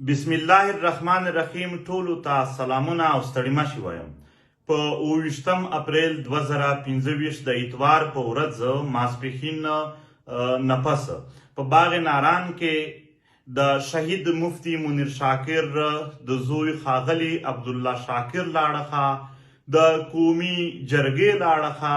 بسم الله الرحمن الرحیم. ټولو ته سلامونه او ستړي مه شئ وایم. په 28 اپریل 2025 د اتوار په ورځ ماسپښین نه پس په باغ ناران کې د شهید مفتی منیر شاکر د زوی ښاغلي عبدالله شاکر له اړخه د قومي جرګې له اړخه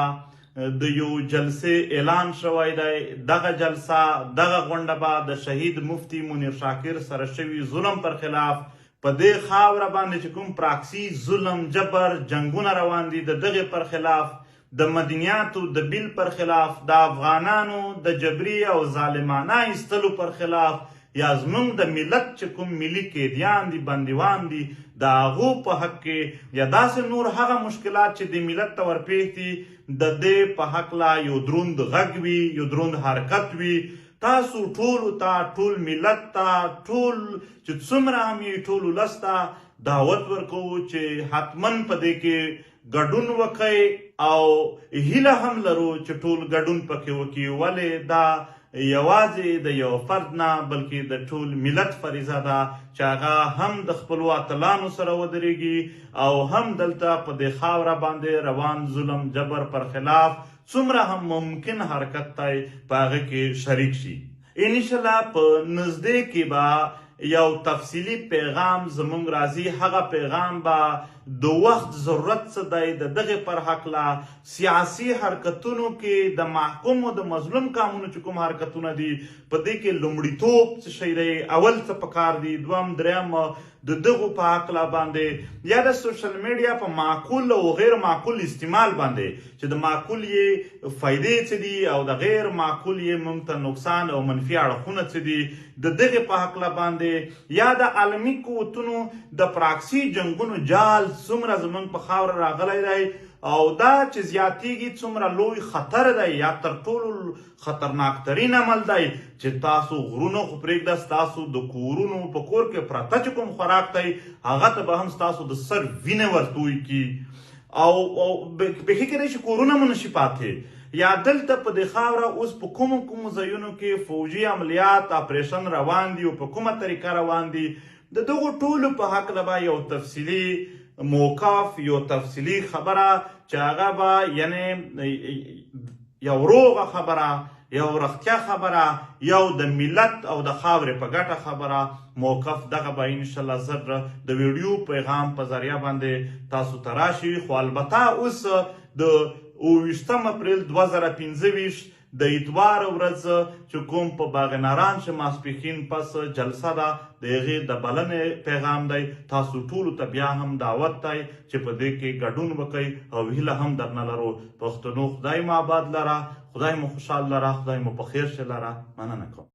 د یو جلسې اعلان شوی دی. دغه جلسه دغه غونډه به د شهید مفتی منیر شاکر سره شوي ظلم پر خلاف په دې خاوره باندې چې کوم پراکسي ظلم جبر جنګونه روان دي د دغې پر خلاف، د مدنیاتو د بیل پر خلاف، د افغانانو د جبري او ظالمانه ایستلو پر خلاف، یا زمونږ د ملت چې کوم ملي قیدیان دي بندیوان دي د هغو په حق کې، یا داسې نور هغه مشکلات چې د ملت ته ورپېښ دي د دې په هکله یو دروند غږ وي، یو دروند حرکت وي. تاسو ټولو ته، ټول ملت ته، ټول چې څومره هم یې ټول ولس ته دعوت ورکوو چې حتما په دې کې ګډون وکئ او هیله هم لرو چې ټول ګډون پکې وکړي. ولې دا یوازې د یو فرد نه بلکې د ټول ملت فریضه ده چې هغه هم د خپلو اتلانو سره ودرېږي او هم دلته په دې خاوره باندې روان ظلم جبر پر خلاف څومره هم ممکن حرکت دی په هغه کې شریک شي. انشاءالله په نږدې کې به یو تفصیلي پیغام زمونږ راځي. هغه پیغام به د وخت ضرورت څه دی د دغې پر هکله سیاسي حرکتونو کې د محکوم او د مظلوم قامونو چې کوم حرکتونه دي په دې کې لومړیتوب څه شی دی، اول څه پکار دي، دویم دریم د دغو په هکله باندې یا د سوشل میډیا په معقول او غیر معقول استعمال باندې چې د معقول یې فایدې څه دي او د غیر معقول یې موږ ته نقصان او منفي اړخونه څه دي د دغې په هکله باندې، یا د عالمي قوتونو د پراکسي جنګونو جال څومره زموږ په خاوره راغلی دی او دا چې زیاتیږي څومره لوی خطر دی، یا تر ټولو خطرناک ترین عمل دی چې تاسو غرونه خو پرېږده، ستاسو د کورونو په کور کې پرته چې کوم خوراک دی هغه ته به هم ستاسو د سر وینې ورتوی کړي او بیخي کېدی شي کورونه مو نشي پاتې. یا دلته په دې خاوره اوس په کومو ځایونو کې فوجي عملیات اپریشن روان دي او په کومه طریقه روان دي، د دغو ټولو په هکله به یو تفصیلي موقف، یو تفصیلي خبره چې هغه به یعنې یو روغه خبره، یو رښتیا خبره، یو د ملت او د خاورې په ګټه خبره موقف دغه به انشاءالله زر د ویډیو پیغام په ذریعه باندې تاسو ته راشي. خو البته اوس د 28 اپریل 2025 د اتوار ورځ چې کوم په باغ ناران چې ماسپښین پس جلسه ده د هغې د بلنې پیغام دی. تاسو ټولو ته بیا هم دعوت دی چې په دې کې ګډون وکئ او هیله هم درنه لرو. پښتنو خدای مو آباد لره، خدای مو خوشحال لره، خدای مو په خیر شه لره. مننه کوم.